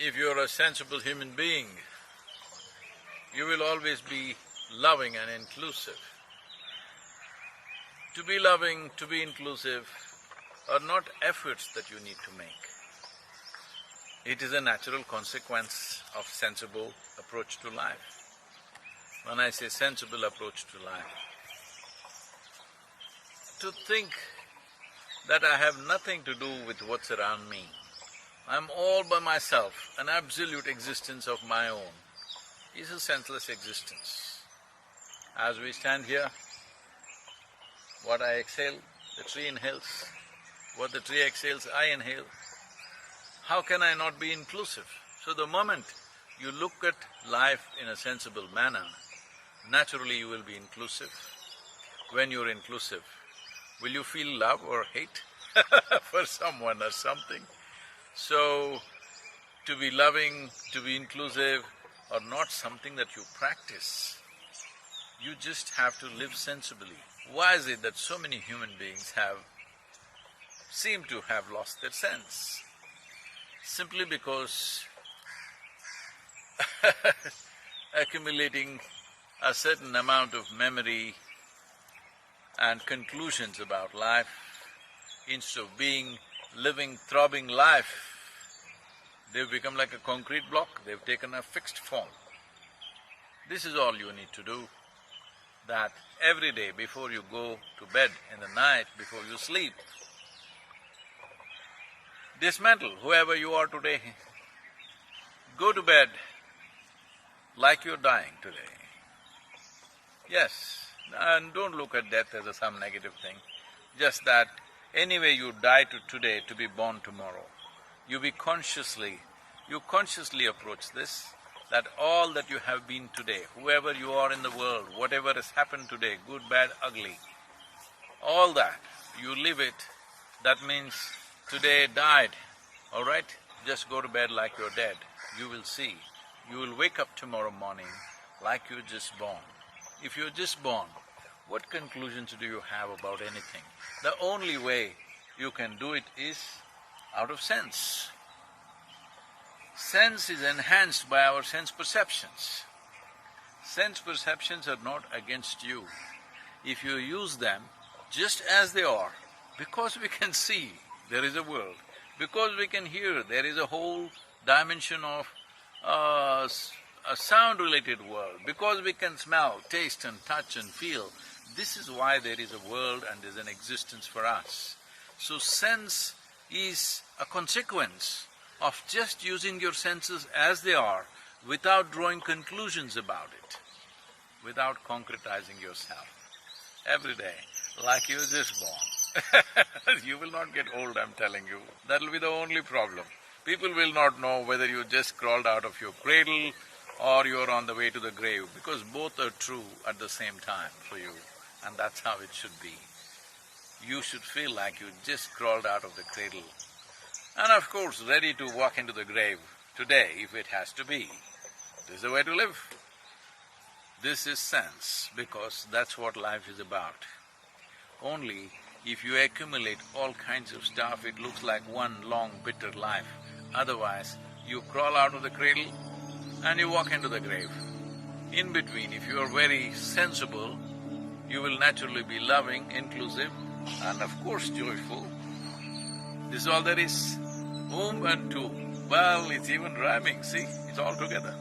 If you're a sensible human being, you will always be loving and inclusive. To be loving, to be inclusive are not efforts that you need to make. It is a natural consequence of sensible approach to life. When I say sensible approach to life, to think that I have nothing to do with what's around me, I'm all by myself, an absolute existence of my own, is a senseless existence. As we stand here, what I exhale, the tree inhales. What the tree exhales, I inhale. How can I not be inclusive? So the moment you look at life in a sensible manner, naturally you will be inclusive. When you're inclusive, will you feel love or hate for someone or something? So, to be loving, to be inclusive are not something that you practice. You just have to live sensibly. Why is it that so many human beings seem to have lost their sense? Simply because accumulating a certain amount of memory and conclusions about life, instead of living, throbbing life, they've become like a concrete block, they've taken a fixed form. This is all you need to do, that every day before you go to bed in the night, before you sleep, dismantle whoever you are today. Go to bed like you're dying today. Yes, and don't look at death as some negative thing, just that anyway you die today to be born tomorrow. You consciously approach this, that all that you have been today, whoever you are in the world, whatever has happened today, good, bad, ugly, all that, you live it, that means today died, all right? Just go to bed like you're dead. You will see, you will wake up tomorrow morning like you're just born. If you're just born, what conclusions do you have about anything? The only way you can do it is out of sense. Sense is enhanced by our sense perceptions. Sense perceptions are not against you. If you use them just as they are, because we can see there is a world, because we can hear there is a whole dimension of a sound-related world, because we can smell, taste and touch and feel, this is why there is a world and there's an existence for us. So sense is a consequence of just using your senses as they are without drawing conclusions about it, without concretizing yourself. Every day, like you were just born. You will not get old, I'm telling you. That'll be the only problem. People will not know whether you just crawled out of your cradle or you're on the way to the grave, because both are true at the same time for you, and that's how it should be. You should feel like you just crawled out of the cradle and of course ready to walk into the grave today if it has to be. This is the way to live. This is sense, because that's what life is about. Only if you accumulate all kinds of stuff, it looks like one long bitter life. Otherwise, you crawl out of the cradle and you walk into the grave. In between, if you are very sensible, you will naturally be loving, inclusive and of course joyful. This is all there is. And two. Well, it's even rhyming, see, it's all together.